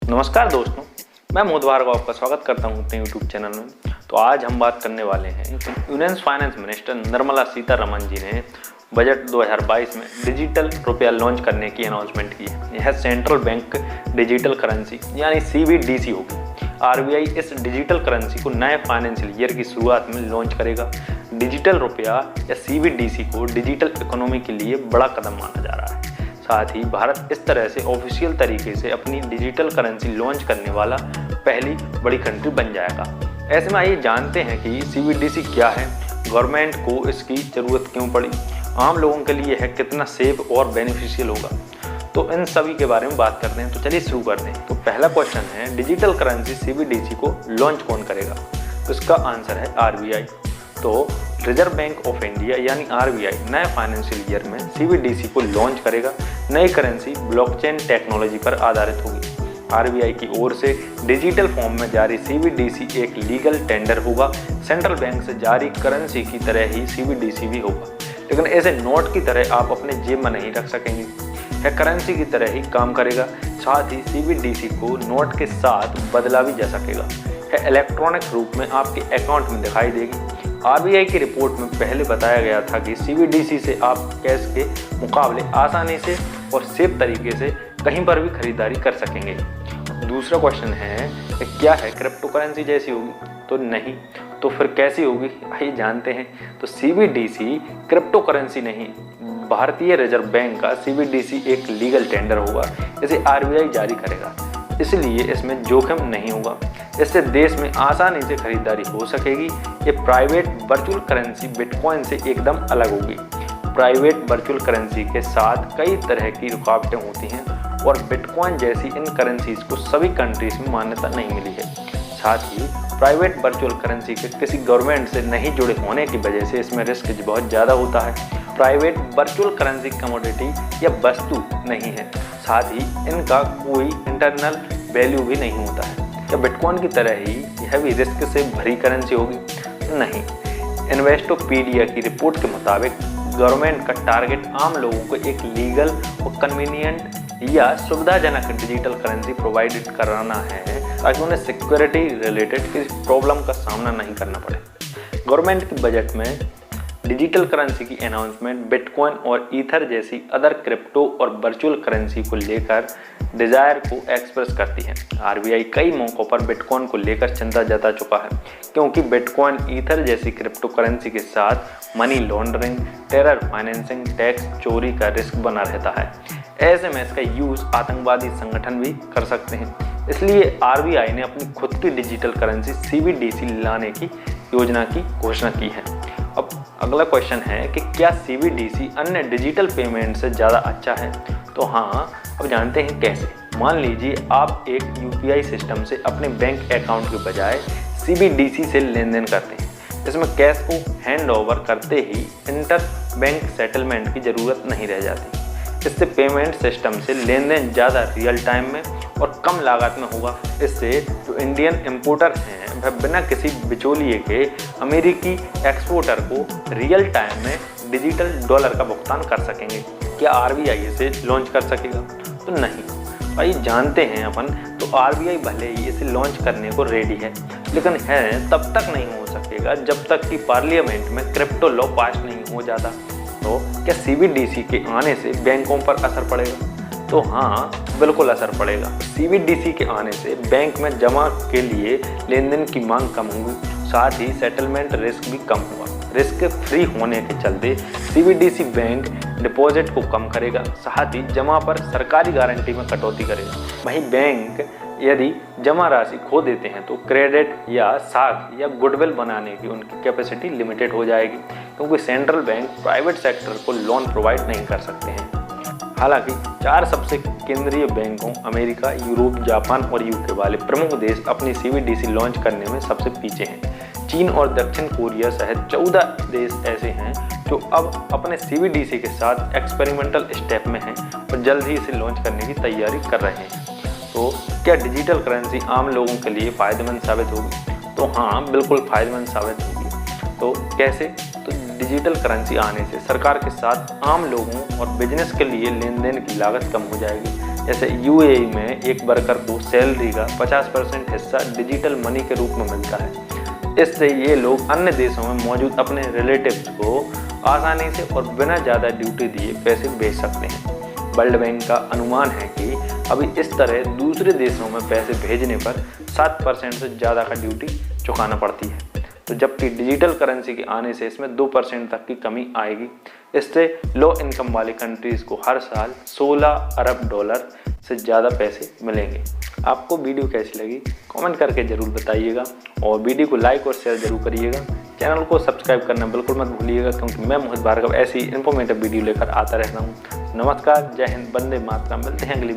नमस्कार दोस्तों, मैं मोहित भार्गव आपका स्वागत करता हूं अपने YouTube चैनल में। तो आज हम बात करने वाले हैं कि union finance minister Nirmala Sitharaman ji ने बजट 2022 में डिजिटल रुपया लॉन्च करने की अनाउंसमेंट की है। यह सेंट्रल बैंक डिजिटल करेंसी यानी CBDC होगी। RBI इस डिजिटल करेंसी को नए फाइनेंशियल ईयर की शुरुआत में लॉन्च करेगा। डिजिटल रुपया या CBDC को डिजिटल इकोनॉमी के लिए बड़ा कदम माना जा रहा है। साथ ही भारत इस तरह से ऑफिशियल तरीके से अपनी डिजिटल करेंसी लॉन्च करने वाला पहली बड़ी कंट्री बन जाएगा। ऐसे में आइए जानते हैं कि CBDC क्या है, गवर्नमेंट को इसकी ज़रूरत क्यों पड़ी, आम लोगों के लिए यह कितना सेफ और बेनिफिशियल होगा। तो इन सभी के बारे में बात करते हैं। तो चलिए शुरू करते हैं। तो पहला क्वेश्चन है, डिजिटल करेंसी CBDC को लॉन्च कौन करेगा? तो इसका आंसर है RBI। तो रिजर्व बैंक ऑफ इंडिया यानी RBI नए फाइनेंशियल ईयर में CBDC को लॉन्च करेगा। नई करेंसी ब्लॉकचेन टेक्नोलॉजी पर आधारित होगी। RBI की ओर से डिजिटल फॉर्म में जारी CBDC एक लीगल टेंडर होगा। सेंट्रल बैंक से जारी करेंसी की तरह ही CBDC भी होगा, लेकिन ऐसे नोट की तरह आप अपने जेब में नहीं रख सकेंगे। यह करेंसी की तरह ही काम करेगा। साथ ही CBDC को नोट के साथ बदला भी जा सकेगा। यह इलेक्ट्रॉनिक रूप में आपके अकाउंट में दिखाई देगी। RBI की रिपोर्ट में पहले बताया गया था कि CBDC से आप कैश के मुकाबले आसानी से और सेफ तरीके से कहीं पर भी खरीदारी कर सकेंगे। दूसरा क्वेश्चन है, क्या है क्रिप्टो करेंसी जैसी होगी? तो नहीं। तो फिर कैसी होगी, आइए जानते हैं। तो CBDC क्रिप्टो करेंसी नहीं, भारतीय रिजर्व बैंक का CBDC एक लीगल टेंडर होगा। इसे RBI जारी करेगा, इसलिए इसमें जोखिम नहीं होगा। इससे देश में आसानी से खरीदारी हो सकेगी। ये प्राइवेट वर्चुअल करेंसी बिटकॉइन से एकदम अलग होगी। प्राइवेट वर्चुअल करेंसी के साथ कई तरह की रुकावटें होती हैं और बिटकॉइन जैसी इन करेंसीज को सभी कंट्रीज में मान्यता नहीं मिली है। साथ ही प्राइवेट वर्चुअल करेंसी के किसी गवर्नमेंट से नहीं जुड़े होने की वजह से इसमें रिस्क बहुत ज़्यादा होता है। प्राइवेट वर्चुअल करेंसी कमोडिटी या वस्तु नहीं है। साथ ही इनका कोई इंटरनल वैल्यू भी नहीं होता है। क्या बिटकॉइन की तरह ही यह भी रिस्क से भरी करेंसी होगी? नहीं। इन्वेस्टोपीडिया की रिपोर्ट के मुताबिक गवर्नमेंट का टारगेट आम लोगों को एक लीगल और कन्वीनियंट या सुविधाजनक डिजिटल करेंसी प्रोवाइड कराना है, ताकि उन्हें सिक्योरिटी रिलेटेड किसी प्रॉब्लम का सामना नहीं करना पड़े। गवर्नमेंट के बजट में डिजिटल करेंसी की अनाउंसमेंट बिटकॉइन और ईथर जैसी अदर क्रिप्टो और वर्चुअल करेंसी को लेकर डिजायर को एक्सप्रेस करती है। RBI कई मौकों पर बिटकॉइन को लेकर चिंता जता चुका है, क्योंकि बिटकॉइन ईथर जैसी क्रिप्टो करेंसी के साथ money laundering, terror financing, tax चोरी का रिस्क बना रहता है। ऐसे में इसका यूज आतंकवादी संगठन भी कर सकते हैं। इसलिए RBI ने अपनी खुद की डिजिटल करेंसी CBDC लाने की योजना की घोषणा की है। अब अगला क्वेश्चन है कि क्या CBDC अन्य डिजिटल पेमेंट से ज़्यादा अच्छा है? तो हाँ, अब जानते हैं कैसे। मान लीजिए आप एक UPI सिस्टम से अपने बैंक अकाउंट के बजाय CBDC से लेन देन करते हैं। इसमें कैश को हैंड ओवर करते ही इंटर बैंक सेटलमेंट की ज़रूरत नहीं रह जाती। इससे पेमेंट सिस्टम से लेन देन ज़्यादा रियल टाइम में और कम लागत में होगा। इससे जो इंडियन इम्पोर्टर हैं वह बिना किसी बिचौलिए के अमेरिकी एक्सपोर्टर को रियल टाइम में डिजिटल डॉलर का भुगतान कर सकेंगे। क्या RBI इसे लॉन्च कर सकेगा? तो नहीं। भाई जानते हैं अपन, तो RBI भले ही इसे लॉन्च करने को रेडी है, लेकिन है तब तक नहीं हो सकेगा जब तक कि पार्लियामेंट में क्रिप्टो लॉ पास नहीं हो जाता। तो क्या CBDC के आने से बैंकों पर असर पड़ेगा? तो हाँ, बिल्कुल असर पड़ेगा। CBDC के आने से बैंक में जमा के लिए लेन देन की मांग कम होगी। साथ ही सेटलमेंट रिस्क भी कम होगा। रिस्क फ्री होने के चलते CBDC बैंक डिपॉजिट को कम करेगा। साथ ही जमा पर सरकारी गारंटी में कटौती करेगा। वहीं बैंक यदि जमा राशि खो देते हैं तो क्रेडिट या साख या गुडविल बनाने की उनकी कैपेसिटी लिमिटेड हो जाएगी, क्योंकि सेंट्रल बैंक प्राइवेट सेक्टर को लोन प्रोवाइड नहीं कर सकते हैं। हालांकि 4 सबसे केंद्रीय बैंकों अमेरिका, यूरोप, जापान और UK वाले प्रमुख देश अपनी CBDC लॉन्च करने में सबसे पीछे हैं। चीन और दक्षिण कोरिया सहित 14 देश ऐसे हैं जो अब अपने CBDC के साथ एक्सपेरिमेंटल स्टेप में हैं और जल्द ही इसे लॉन्च करने की तैयारी कर रहे हैं। तो क्या डिजिटल करेंसी आम लोगों के लिए फ़ायदेमंद साबित होगी? तो हाँ, बिल्कुल फ़ायदेमंद साबित होगी। तो कैसे? तो डिजिटल करेंसी आने से सरकार के साथ आम लोगों और बिजनेस के लिए लेन देन की लागत कम हो जाएगी। जैसे यूएई में एक वर्कर को सैलरी का 50% हिस्सा डिजिटल मनी के रूप में मिलता है। इससे ये लोग अन्य देशों में मौजूद अपने रिलेटिव्स को आसानी से और बिना ज़्यादा ड्यूटी दिए पैसे भेज सकते हैं। वर्ल्ड बैंक का अनुमान है कि अभी इस तरह दूसरे देशों में पैसे भेजने पर 7% से ज़्यादा का ड्यूटी चुकाना पड़ती है, तो जबकि डिजिटल करेंसी के आने से इसमें 2% तक की कमी आएगी। इससे लो इनकम वाली कंट्रीज़ को हर साल 16 अरब डॉलर से ज़्यादा पैसे मिलेंगे। आपको वीडियो कैसी लगी कमेंट करके ज़रूर बताइएगा और वीडियो को लाइक और शेयर ज़रूर करिएगा। चैनल को सब्सक्राइब करना बिल्कुल मत भूलिएगा, क्योंकि मैं मोहित भार्गव ऐसी इन्फॉर्मेटिव वीडियो लेकर आता रहता हूँ। नमस्कार, जय हिंद, वंदे मातरम। मिलते हैं अगली